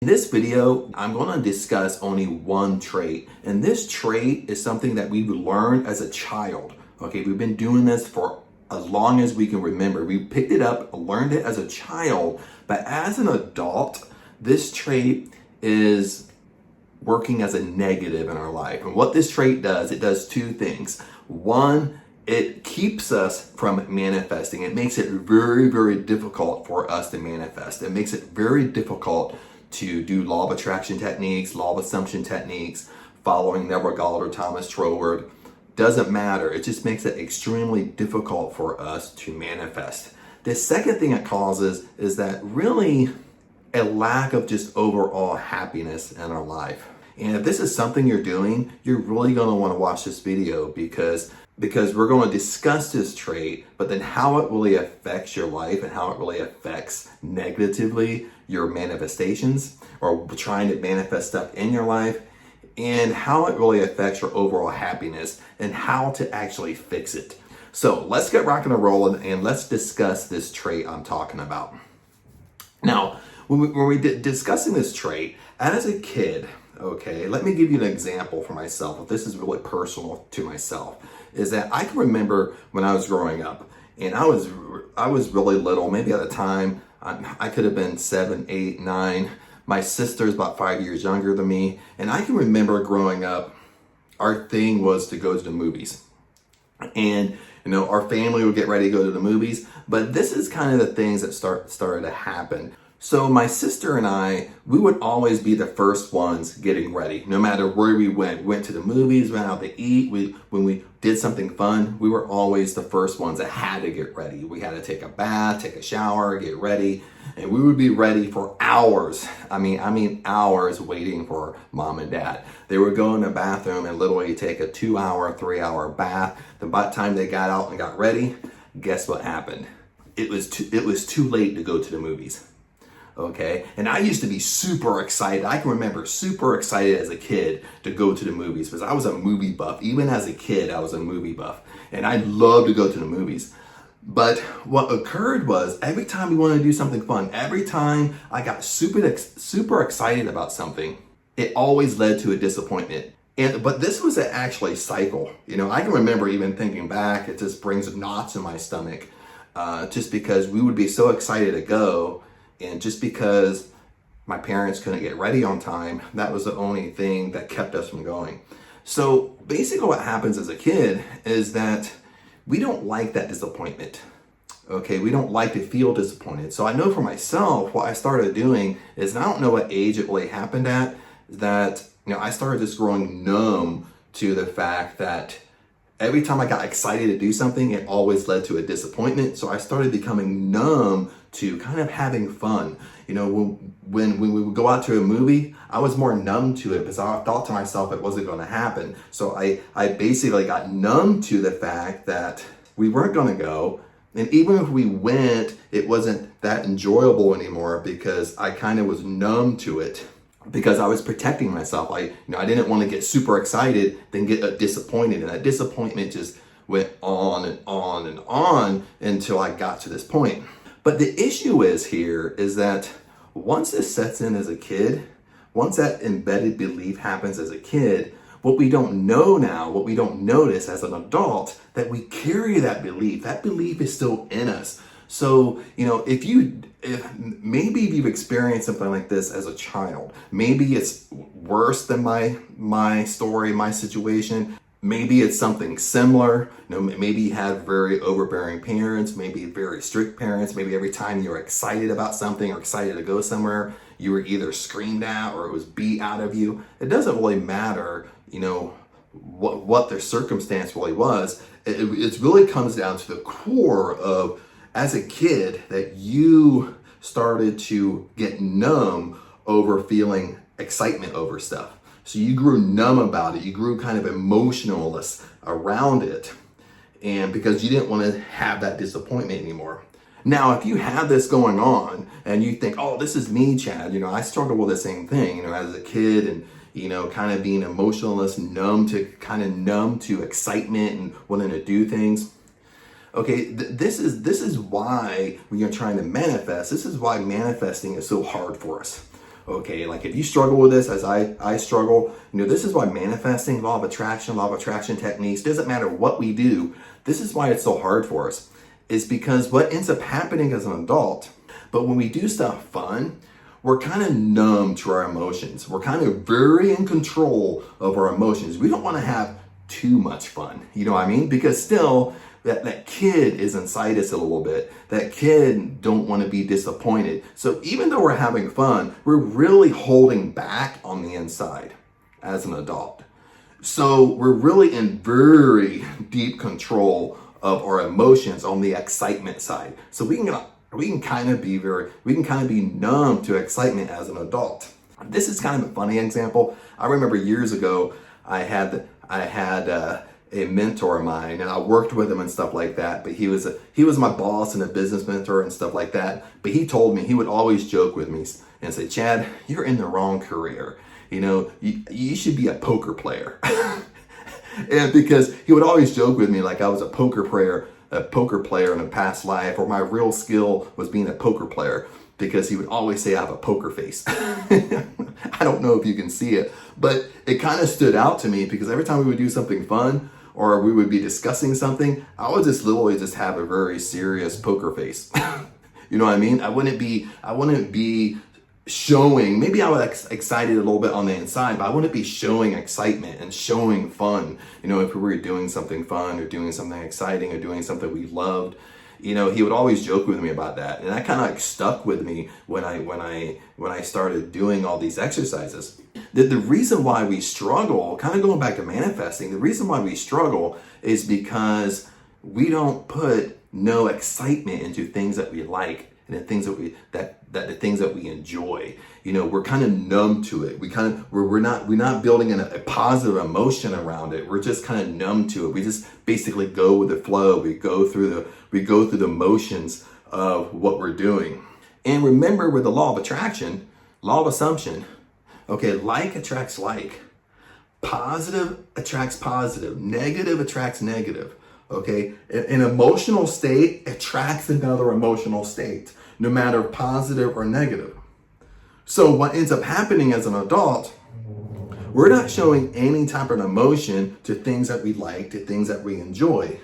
In this video, I'm going to discuss only one trait, and this trait is something that we learned as a child. Okay, we've been doing this for as long as we can remember. We picked it up, learned it as a child, but as an adult, this trait is working as a negative in our life. And what this trait does, it does two things. One, it keeps us from manifesting. It makes it very, very difficult for us to manifest. It makes it very difficult to do law of attraction techniques, law of assumption techniques, following Neville Goddard or Thomas Troward. Doesn't matter. It just makes it extremely difficult for us to manifest. The second thing it causes is that really a lack of just overall happiness in our life. And if this is something you're doing, you're really going to want to watch this video because we're going to discuss this trait, but then how it really affects your life and how it really affects negatively your manifestations or trying to manifest stuff in your life, and how it really affects your overall happiness and how to actually fix it. So let's get rocking and rolling and let's discuss this trait I'm talking about. Now, when we did discussing this trait, as a kid, okay, let me give you an example for myself. This is really personal to myself. Is that I can remember when I was growing up, and I was really little. Maybe at the time I could have been 7, 8, 9. My sister's about 5 years younger than me, and I can remember growing up. Our thing was to go to the movies, and our family would get ready to go to the movies. But this is kind of the things that started to happen. So my sister and I, we would always be the first ones getting ready. No matter where we went to the movies, went out to eat, when we did something fun, we were always the first ones that had to get ready. We had to take a bath, take a shower, get ready, and we would be ready for hours. I mean hours waiting for mom and dad. They would go in the bathroom and literally take a 2-hour, 3-hour bath. By the time they got out and got ready, guess what happened? It was too late to go to the movies. Okay, and I used to be super excited. I can remember super excited as a kid to go to the movies because I was a movie buff. Even as a kid, I was a movie buff, and I loved to go to the movies. But what occurred was every time we wanted to do something fun, every time I got super excited about something, it always led to a disappointment. But this was actually a cycle. I can remember even thinking back, it just brings knots in my stomach, just because we would be so excited to go. And just because my parents couldn't get ready on time, that was the only thing that kept us from going. So basically what happens as a kid is that we don't like that disappointment. Okay, we don't like to feel disappointed. So I know for myself, what I started doing is, and I don't know what age it really happened at, that I started just growing numb to the fact that every time I got excited to do something, it always led to a disappointment. So I started becoming numb to kind of having fun. When we would go out to a movie, I was more numb to it because I thought to myself it wasn't going to happen. So I basically got numb to the fact that we weren't going to go. And even if we went, it wasn't that enjoyable anymore because I kind of was numb to it. Because I was protecting myself. I didn't want to get super excited, then get disappointed. And that disappointment just went on and on and on until I got to this point. But the issue is that once this sets in as a kid, once that embedded belief happens as a kid, what we don't know now, what we don't notice as an adult, that we carry that belief is still in us. So, if maybe you've experienced something like this as a child, maybe it's worse than my story, my situation. Maybe it's something similar. Maybe you had very overbearing parents, maybe very strict parents. Maybe every time you were excited about something or excited to go somewhere, you were either screamed at or it was beat out of you. It doesn't really matter, what their circumstance really was. It really comes down to the core of, as a kid, that you started to get numb over feeling excitement over stuff. So you grew numb about it. You grew kind of emotionless around it. And because you didn't want to have that disappointment anymore. Now, if you have this going on and you think, oh, this is me, Chad, I struggled with the same thing, as a kid, and kind of being emotionless, numb to excitement and wanting to do things. Okay, this is why when you're trying to manifest, this is why manifesting is so hard for us. Okay, like if you struggle with this as I struggle, this is why manifesting, law of attraction techniques, doesn't matter what we do. This is why it's so hard for us. Is because what ends up happening as an adult, but when we do stuff fun, we're kind of numb to our emotions. We're kind of very in control of our emotions. We don't want to have too much fun. You know what I mean? Because still, that kid is inside us a little bit. That kid don't want to be disappointed. So even though we're having fun, we're really holding back on the inside as an adult. So we're really in very deep control of our emotions on the excitement side. So we can kind of be numb to excitement as an adult. This is kind of a funny example. I remember years ago, I had a mentor of mine, and I worked with him and stuff like that. But he was my boss and a business mentor and stuff like that. But he told me, he would always joke with me and say, "Chad, you're in the wrong career. You should be a poker player." And because he would always joke with me like I was a poker player in a past life, or my real skill was being a poker player, because he would always say I have a poker face. I don't know if you can see it, but it kind of stood out to me because every time we would do something fun or we would be discussing something, I would just literally just have a very serious poker face. You know what I mean? I wouldn't be showing, maybe I was excited a little bit on the inside, but I wouldn't be showing excitement and showing fun. If we were doing something fun or doing something exciting or doing something we loved, he would always joke with me about that. And that kind of stuck with me when I started doing all these exercises. The reason why we struggle, kind of going back to manifesting, the reason why we struggle is because we don't put no excitement into things that we like and the things the things that we enjoy. We're kind of numb to it. We're not building a positive emotion around it. We're just kind of numb to it. We just basically go with the flow. We go through the motions of what we're doing. And remember, with the law of attraction, law of assumption, okay, like attracts like. Positive attracts positive. Negative attracts negative. Okay, an emotional state attracts another emotional state, no matter positive or negative. So what ends up happening as an adult, we're not showing any type of emotion to things that we like, to things that we enjoy,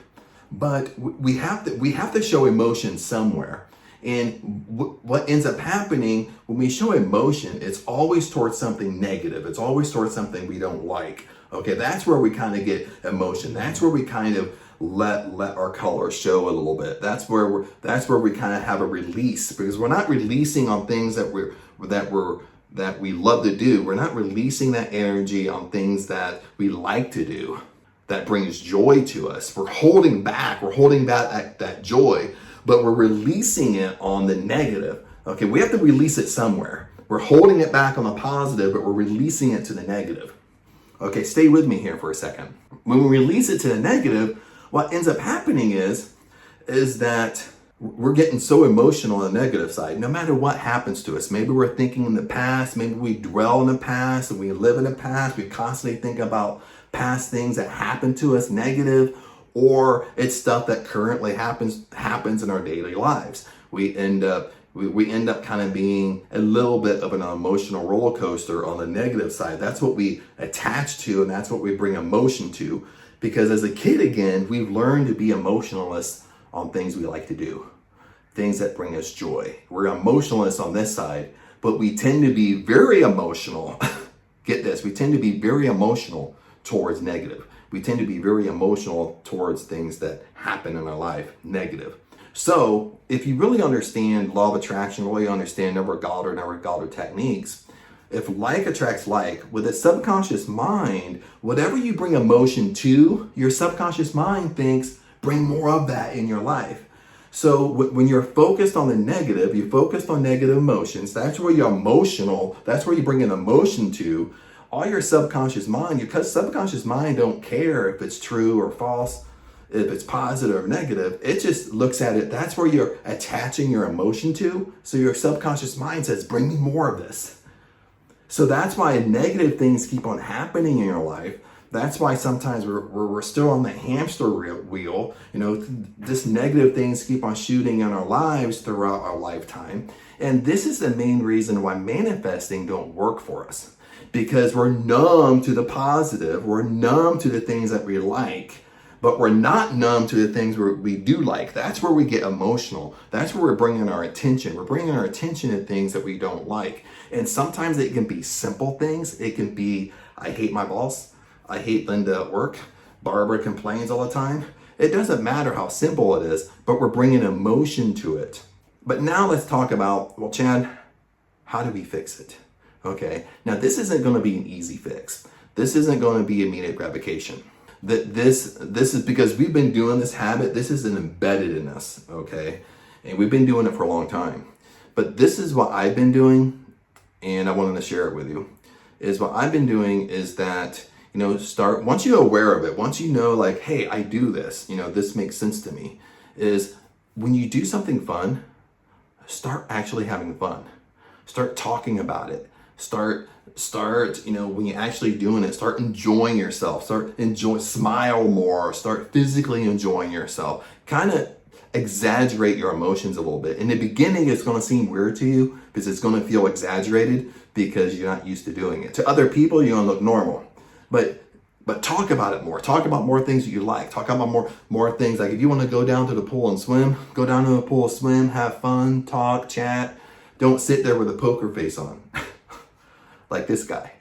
but we have to show emotion somewhere. And what ends up happening when we show emotion, it's always towards something negative. It's always towards something we don't like. Okay, that's where we kind of get emotion. That's where we kind of let our colors show a little bit. That's where we kind of have a release, because we're not releasing on things that we love to do. We're not releasing that energy on things that we like to do, that brings joy to us. We're holding back that joy, but we're releasing it on the negative. Okay, we have to release it somewhere. We're holding it back on the positive, but we're releasing it to the negative. Okay, stay with me here for a second. When we release it to the negative, what ends up happening is that we're getting so emotional on the negative side, no matter what happens to us. Maybe we're thinking in the past, maybe we dwell in the past and we live in the past. We constantly think about past things that happened to us negative, or it's stuff that currently happens in our daily lives. We end up kind of being a little bit of an emotional roller coaster on the negative side. That's what we attach to, and that's what we bring emotion to. Because as a kid, again, we've learned to be emotionalists on things we like to do, things that bring us joy. We're emotionalists on this side, but we tend to be very emotional. Get this, we tend to be very emotional towards negative. We tend to be very emotional towards things that happen in our life, negative. So if you really understand law of attraction, really understand never Galder techniques, if like attracts like, with a subconscious mind, whatever you bring emotion to, your subconscious mind thinks, bring more of that in your life. So when you're focused on the negative, you're focused on negative emotions, that's where you're emotional, that's where you bring an emotion to. All your subconscious mind, your subconscious mind don't care if it's true or false, if it's positive or negative. It just looks at it, that's where you're attaching your emotion to. So your subconscious mind says, bring me more of this. So that's why negative things keep on happening in your life. That's why sometimes we're still on the hamster wheel. This negative things keep on shooting in our lives throughout our lifetime. And this is the main reason why manifesting don't work for us, because we're numb to the positive. We're numb to the things that we like, but we're not numb to the things we do like. That's where we get emotional. That's where we're bringing our attention. We're bringing our attention to things that we don't like. And sometimes it can be simple things. It can be, I hate my boss. I hate Linda at work. Barbara complains all the time. It doesn't matter how simple it is, but we're bringing emotion to it. But now let's talk about, well, Chad, how do we fix it? Okay, now this isn't going to be an easy fix. This isn't going to be immediate gratification. This is because we've been doing this habit. This is embedded in us, okay? And we've been doing it for a long time. But this is what I've been doing, and I wanted to share it with you, is what I've been doing is that, once you're aware of it, once you know, like, hey, I do this, this makes sense to me, is when you do something fun, start actually having fun. Start talking about it. Start, when you're actually doing it, start enjoying yourself. Smile more. Start physically enjoying yourself. Kind of exaggerate your emotions a little bit. In the beginning, it's going to seem weird to you because it's going to feel exaggerated because you're not used to doing it. To other people, you're going to look normal. But talk about it more. Talk about more things that you like. Talk about more things. Like if you want to go down to the pool and swim, go down to the pool, swim, have fun, talk, chat. Don't sit there with a poker face on. Like this guy.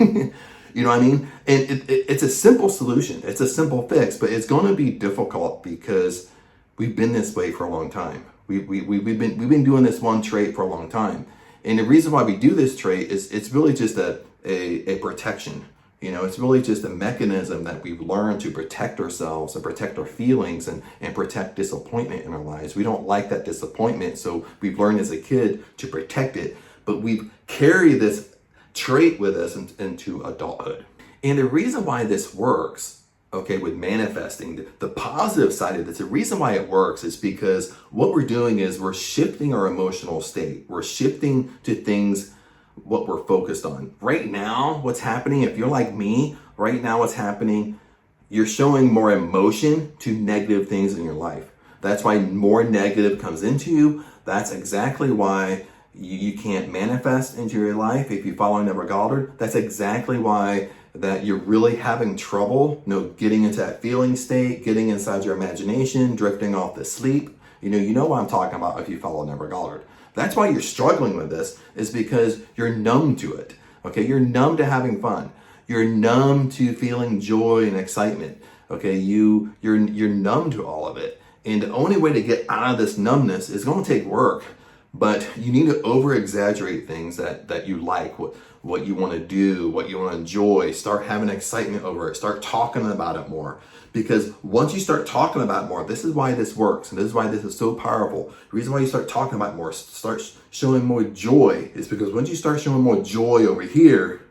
You know what I mean? And it's a simple solution. It's a simple fix, but it's going to be difficult because we've been this way for a long time. We've been doing this one trait for a long time. And the reason why we do this trait is it's really just a protection. It's really just a mechanism that we've learned to protect ourselves and protect our feelings and protect disappointment in our lives. We don't like that disappointment, so we've learned as a kid to protect it, but we've carried this trait with us into adulthood. And the reason why this works, okay, with manifesting, the positive side of this, the reason why it works is because what we're doing is we're shifting our emotional state. We're shifting to things what we're focused on. Right now, what's happening, if you're like me, right now what's happening, you're showing more emotion to negative things in your life. That's why more negative comes into you. That's exactly why you can't manifest into your life if you follow Neville Goddard. That's exactly why that you're really having trouble, getting into that feeling state, getting inside your imagination, drifting off to sleep. You know what I'm talking about if you follow Neville Goddard. That's why you're struggling with this, is because you're numb to it. Okay, you're numb to having fun. You're numb to feeling joy and excitement. Okay, you're numb to all of it. And the only way to get out of this numbness is going to take work. But you need to over-exaggerate things that you like, what you want to do, what you want to enjoy. Start having excitement over it. Start talking about it more. Because once you start talking about it more, this is why this works, and this is why this is so powerful. The reason why you start talking about it more, start showing more joy, is because once you start showing more joy over here,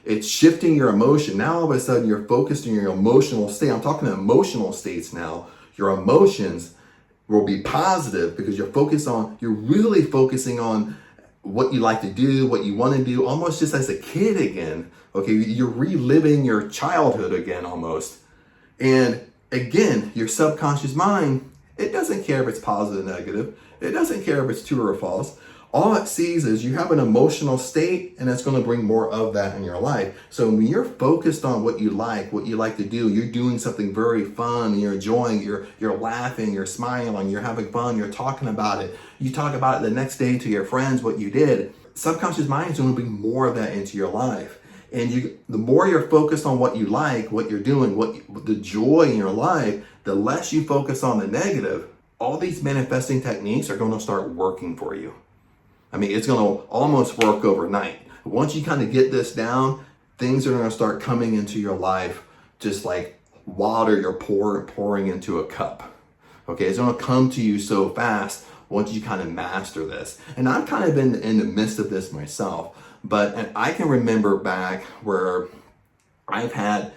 it's shifting your emotion. Now all of a sudden you're focused on your emotional state. I'm talking emotional states now. Your emotions will be positive because you're really focusing on what you like to do, what you want to do, almost just as a kid again. Okay, you're reliving your childhood again almost. And again, your subconscious mind, it doesn't care if it's positive or negative. It doesn't care if it's true or false. All it sees is you have an emotional state, and it's going to bring more of that in your life. So when you're focused on what you like to do, you're doing something very fun, and you're enjoying, you're laughing, you're smiling, you're having fun, you're talking about it. You talk about it the next day to your friends, what you did. Subconscious mind is going to bring more of that into your life. And the more you're focused on what you like, what you're doing, the joy in your life, the less you focus on the negative. All these manifesting techniques are going to start working for you. I mean, it's going to almost work overnight. Once you kind of get this down, things are going to start coming into your life just like water you're pouring into a cup. Okay, it's going to come to you so fast once you kind of master this. And I've kind of been in the midst of this myself. But I can remember back where I've had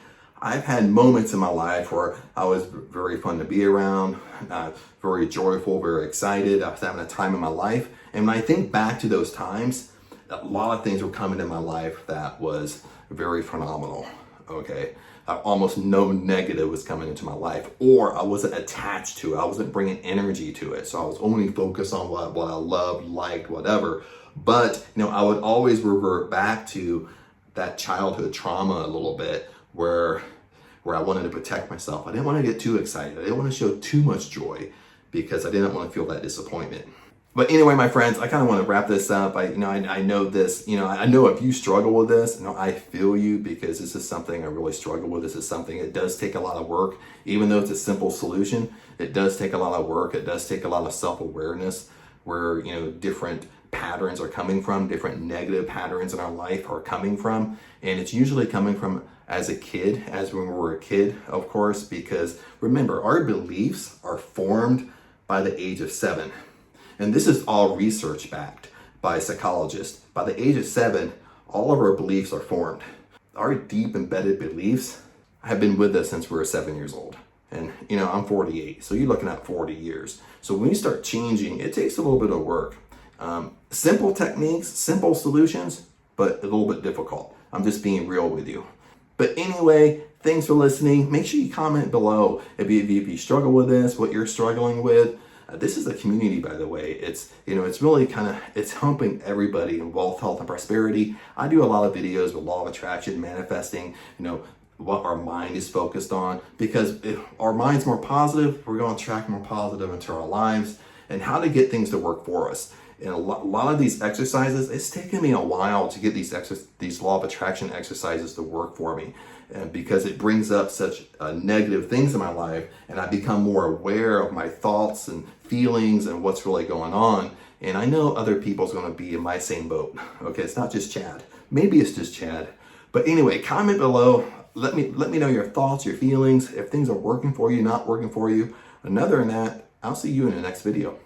moments in my life where I was very fun to be around, very joyful, very excited. I was having a time in my life. And when I think back to those times, a lot of things were coming in my life that was very phenomenal. okay? Almost no negative was coming into my life, or I wasn't attached to it. I wasn't bringing energy to it. So I was only focused on what I loved, liked, whatever. But, I would always revert back to that childhood trauma a little bit where I wanted to protect myself. I didn't want to get too excited. I didn't want to show too much joy because I didn't want to feel that disappointment. But anyway, my friends, I kind of want to wrap this up. I know this, I know if you struggle with this, I feel you, because this is something I really struggle with. This is something, it does take a lot of work. Even though it's a simple solution, it does take a lot of work. It does take a lot of self-awareness where, different patterns are coming from, different negative patterns in our life are coming from. And it's usually coming from as a kid, as when we were a kid, of course, because remember, our beliefs are formed by the age of 7. And this is all research backed by psychologists. By the age of 7, all of our beliefs are formed. Our deep embedded beliefs have been with us since we were 7 years old. And, I'm 48, so you're looking at 40 years. So when you start changing, it takes a little bit of work. Simple techniques, simple solutions, but a little bit difficult. I'm just being real with you. But anyway, thanks for listening. Make sure you comment below if you struggle with this, what you're struggling with. This is a community, by the way. It's really it's helping everybody in wealth, health, and prosperity. I do a lot of videos with law of attraction, manifesting, what our mind is focused on, because if our mind's more positive, we're going to attract more positive into our lives, and how to get things to work for us. And a lot of these exercises, it's taken me a while to get these law of attraction exercises to work for me, because it brings up such negative things in my life, and I become more aware of my thoughts and feelings and what's really going on. And I know other people's going to be in my same boat. Okay, it's not just Chad. Maybe it's just Chad. But anyway, comment below. Let me know your thoughts, your feelings, if things are working for you, not working for you. And other than that, I'll see you in the next video.